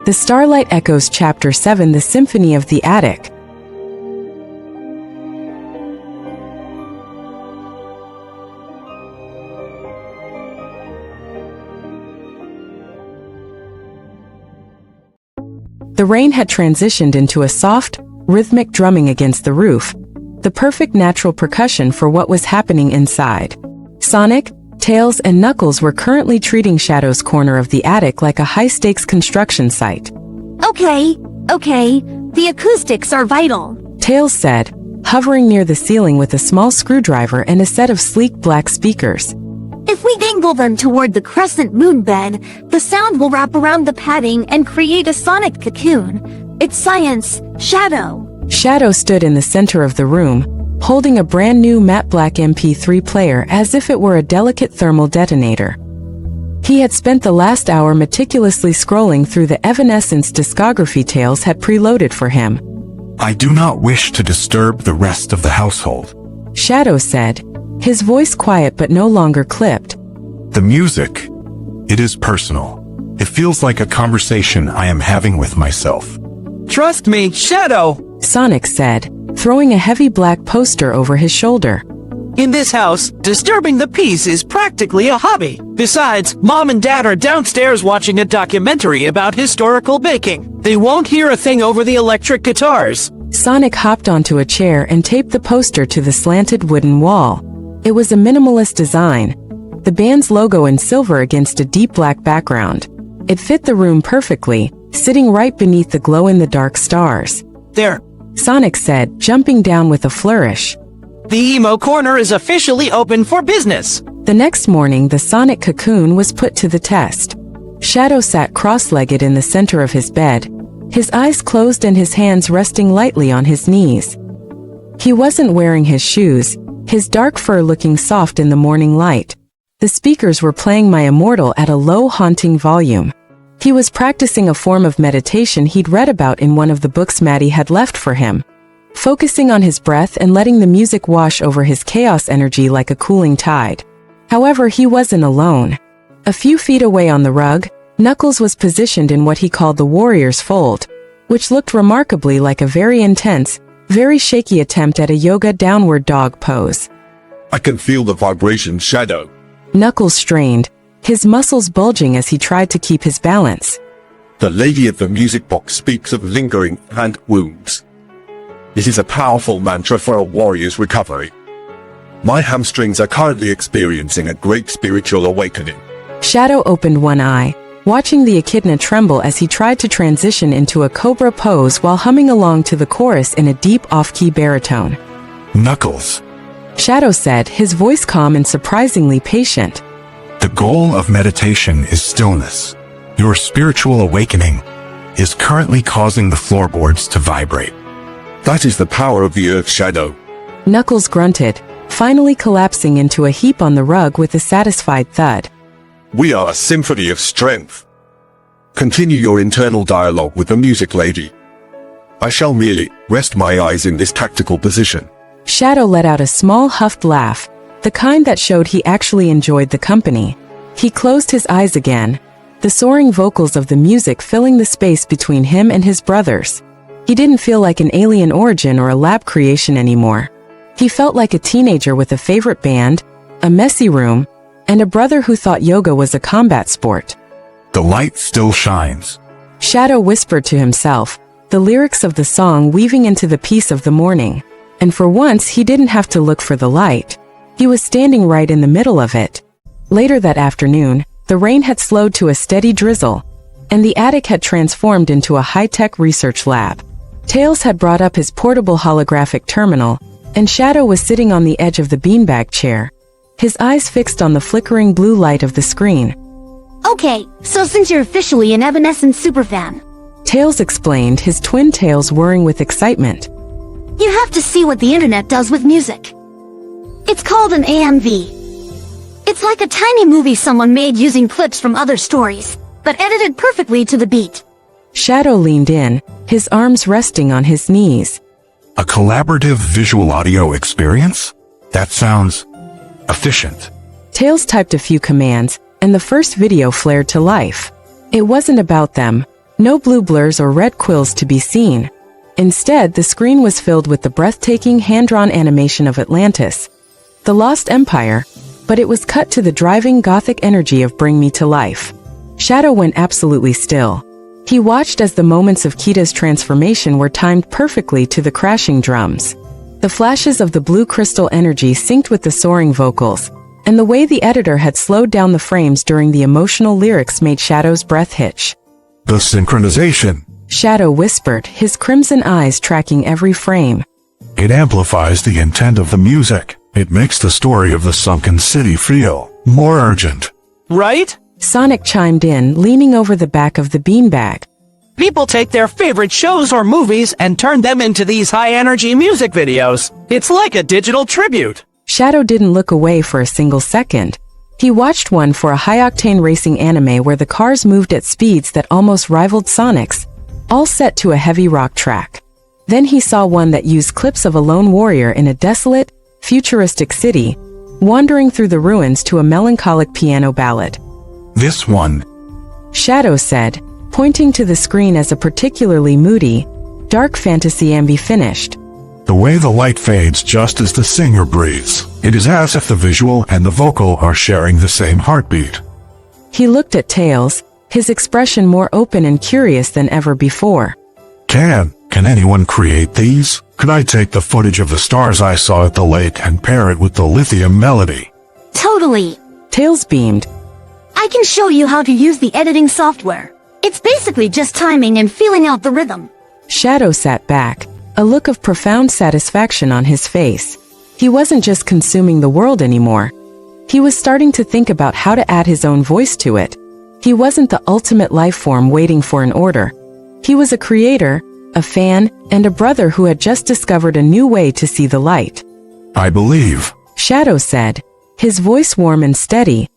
The Starlight echoes Chapter 7, The Symphony of the Attic. The rain had transitioned into a soft, rhythmic drumming against the roof, the perfect natural percussion for what was happening inside. Sonic, Tails, and Knuckles were currently treating Shadow's corner of the attic like a high-stakes construction site. Okay, the acoustics are vital, Tails said, hovering near the ceiling with a small screwdriver and a set of sleek black speakers. If we dangle them toward the crescent moon bed, the sound will wrap around the padding and create a sonic cocoon. It's science, Shadow. Shadow stood in the center of the room, holding a brand new matte black MP3 player as if it were a delicate thermal detonator. He had spent the last hour meticulously scrolling through the Evanescence discography Tails had preloaded for him. I do not wish to disturb the rest of the household, Shadow said, his voice quiet but no longer clipped. The music, it is personal. It feels like a conversation I am having with myself. Trust me, Shadow, Sonic said, throwing a heavy black poster over his shoulder. in this house, disturbing the peace is practically a hobby. Besides, Mom and Dad are downstairs watching a documentary about historical baking. They won't hear a thing over the electric guitars. Sonic hopped onto a chair and taped the poster to the slanted wooden wall. It was a minimalist design, the band's logo in silver against a deep black background. It fit the room perfectly, sitting right beneath the glow-in-the-dark stars. There, Sonic said, jumping down with a flourish. the emo corner is officially open for business. The next morning, the sonic cocoon was put to the test. Shadow sat cross-legged in the center of his bed, his eyes closed and his hands resting lightly on his knees. He wasn't wearing his shoes, his dark fur looking soft in the morning light. The speakers were playing My Immortal at a low, haunting volume. He was practicing a form of meditation he'd read about in one of the books Maddie had left for him, focusing on his breath and letting the music wash over his chaos energy like a cooling tide. However, he wasn't alone. A few feet away on the rug, Knuckles was positioned in what he called the warrior's fold, which looked remarkably like a very intense, very shaky attempt at a yoga downward dog pose. I can feel the vibration, Shadow. Knuckles strained, his muscles bulging as he tried to keep his balance. The lady at the music box speaks of lingering hand wounds. It is a powerful mantra for a warrior's recovery. My hamstrings are currently experiencing a great spiritual awakening. Shadow opened one eye, watching the echidna tremble as he tried to transition into a cobra pose while humming along to the chorus in a deep off-key baritone. Knuckles, Shadow said, his voice calm and surprisingly patient. the goal of meditation is stillness. Your spiritual awakening is currently causing the floorboards to vibrate. That is the power of the earth, Shadow. Knuckles grunted, finally collapsing into a heap on the rug with a satisfied thud. We are a symphony of strength. Continue your internal dialogue with the music lady. I shall merely rest my eyes in this tactical position. Shadow let out a small huffed laugh, the kind that showed he actually enjoyed the company. He closed his eyes again, the soaring vocals of the music filling the space between him and his brothers. He didn't feel like an alien origin or a lab creation anymore. He felt like a teenager with a favorite band, a messy room, and a brother who thought yoga was a combat sport. The light still shines. Shadow whispered to himself, the lyrics of the song weaving into the peace of the morning. And for once, he didn't have to look for the light. He was standing right in the middle of it. Later that afternoon, the rain had slowed to a steady drizzle, and the attic had transformed into a high-tech research lab. Tails had brought up his portable holographic terminal, and Shadow was sitting on the edge of the beanbag chair, his eyes fixed on the flickering blue light of the screen. Okay, so since you're officially an Evanescence superfan, Tails explained, his twin tails whirring with excitement. you have to see what the internet does with music. It's called an AMV. It's like a tiny movie someone made using clips from other stories, but edited perfectly to the beat. Shadow leaned in, his arms resting on his knees. A collaborative visual audio experience? That sounds efficient. Tails typed a few commands, and the first video flared to life. It wasn't about them, No blue blurs or red quills to be seen. Instead, the screen was filled with the breathtaking hand-drawn animation of Atlantis, the Lost Empire, but it was cut to the driving gothic energy of Bring Me to Life. Shadow went absolutely still. He watched as the moments of Kita's transformation were timed perfectly to the crashing drums. The flashes of the blue crystal energy synced with the soaring vocals, and the way the editor had slowed down the frames during the emotional lyrics made Shadow's breath hitch. The synchronization. Shadow whispered, his crimson eyes tracking every frame. It amplifies the intent of the music. It makes the story of the sunken city feel more urgent. Right? Sonic chimed in, leaning over the back of the beanbag. People take their favorite shows or movies and turn them into these high-energy music videos. It's like a digital tribute. Shadow didn't look away for a single second. He watched one for a high-octane racing anime where the cars moved at speeds that almost rivaled Sonic's, all set to a heavy rock track. Then he saw one that used clips of a lone warrior in a desolate, futuristic city, wandering through the ruins to a melancholic piano ballad. This one, Shadow said, pointing to the screen as a particularly moody, dark fantasy ambi finished. the way the light fades just as the singer breathes. It is as if the visual and the vocal are sharing the same heartbeat. He looked at Tails, his expression more open and curious than ever before. Can anyone create these? Could I take the footage of the stars I saw at the lake and pair it with the lithium melody? Totally. Tails beamed. I can show you how to use the editing software. It's basically just timing and feeling out the rhythm. Shadow sat back, a look of profound satisfaction on his face. He wasn't just consuming the world anymore. He was starting to think about how to add his own voice to it. He wasn't the ultimate life form waiting for an order. He was a creator, a fan, and a brother who had just discovered a new way to see the light. I believe, Shadow said, his voice warm and steady,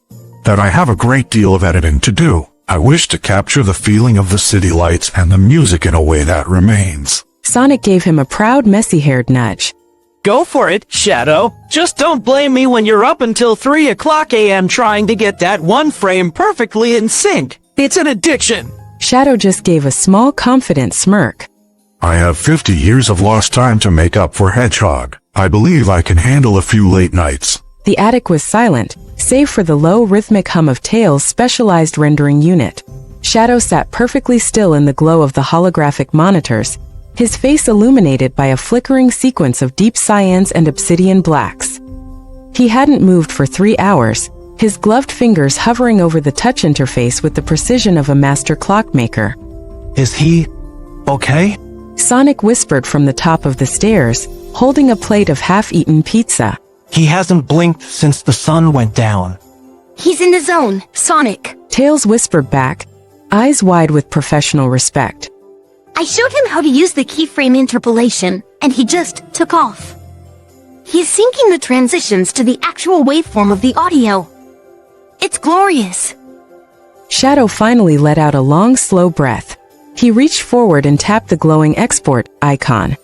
that I have a great deal of editing to do. I wish to capture the feeling of the city lights and the music in a way that remains. Sonic gave him a proud, messy-haired nudge. Go for it, Shadow. Just don't blame me when you're up until 3 o'clock a.m. trying to get that one frame perfectly in sync. It's an addiction. Shadow just gave a small, confident smirk. I have 50 years of lost time to make up for Hedgehog. I believe I can handle a few late nights. The attic was silent, save for the low, rhythmic hum of Tails' specialized rendering unit. Shadow sat perfectly still in the glow of the holographic monitors, his face illuminated by a flickering sequence of deep cyans and obsidian blacks. He hadn't moved for 3 hours, his gloved fingers hovering over the touch interface with the precision of a master clockmaker. Is he okay? Sonic whispered from the top of the stairs, holding a plate of half-eaten pizza. He hasn't blinked since the sun went down. He's in the zone, Sonic. Tails whispered back, eyes wide with professional respect. I showed him how to use the keyframe interpolation, and he just took off. He's syncing the transitions to the actual waveform of the audio. It's glorious. Shadow finally let out a long, slow breath. He reached forward and tapped the glowing export icon.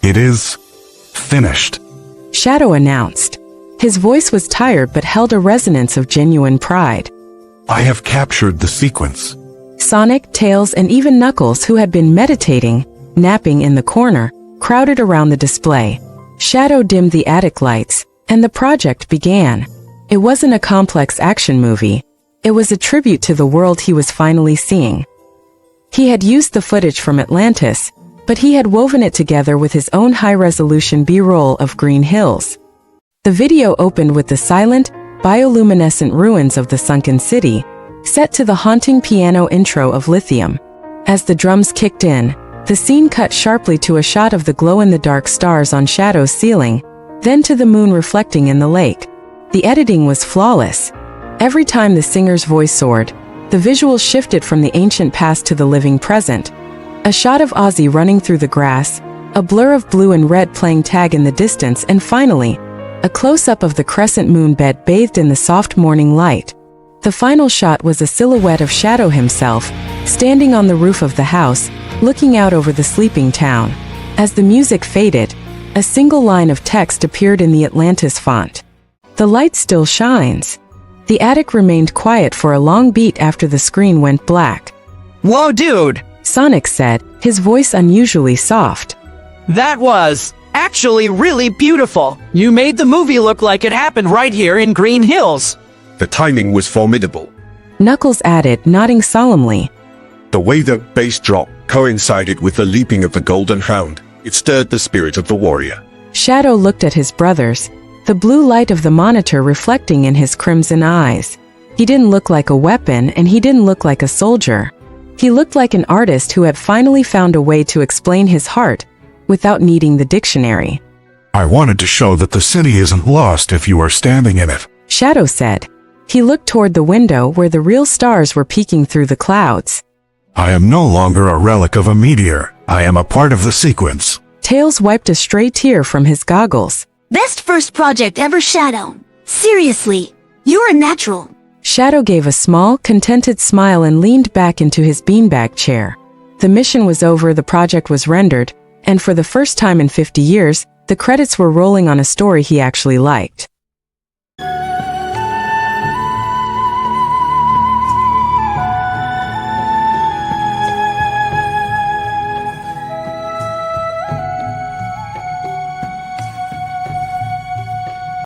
It is finished, Shadow announced. His voice was tired but held a resonance of genuine pride. I have captured the sequence. Sonic, Tails, and even Knuckles, who had been meditating, napping in the corner, crowded around the display. Shadow dimmed the attic lights, and the project began. It wasn't a complex action movie. It was a tribute to the world he was finally seeing. He had used the footage from Atlantis, but he had woven it together with his own high-resolution B-roll of Green Hills. The video opened with the silent, bioluminescent ruins of the sunken city, set to the haunting piano intro of Lithium. As the drums kicked in, the scene cut sharply to a shot of the glow-in-the-dark stars on Shadow's ceiling, then to the moon reflecting in the lake. The editing was flawless. Every time the singer's voice soared, the visuals shifted from the ancient past to the living present. A shot of Ozzy running through the grass, a blur of blue and red playing tag in the distance, and finally, a close-up of the crescent moon bed bathed in the soft morning light. The final shot was a silhouette of Shadow himself, standing on the roof of the house, looking out over the sleeping town. As the music faded, a single line of text appeared in the Atlantis font. The light still shines. The attic remained quiet for a long beat after the screen went black. Whoa, dude! Sonic said, his voice unusually soft. That was actually really beautiful. You made the movie look like it happened right here in Green Hills. The timing was formidable. Knuckles added, nodding solemnly. The way the bass drop coincided with the leaping of the golden hound, it stirred the spirit of the warrior. Shadow looked at his brothers, the blue light of the monitor reflecting in his crimson eyes. He didn't look like a weapon and he didn't look like a soldier. He looked like an artist who had finally found a way to explain his heart without needing the dictionary. I wanted to show that the city isn't lost if you are standing in it. Shadow said. He looked toward the window where the real stars were peeking through the clouds. I am no longer a relic of a meteor. I am a part of the sequence. Tails wiped a stray tear from his goggles. Best first project ever, Shadow. Seriously, you're a natural. Shadow gave a small, contented smile and leaned back into his beanbag chair. The mission was over, the project was rendered, and for the first time in 50 years, the credits were rolling on a story he actually liked.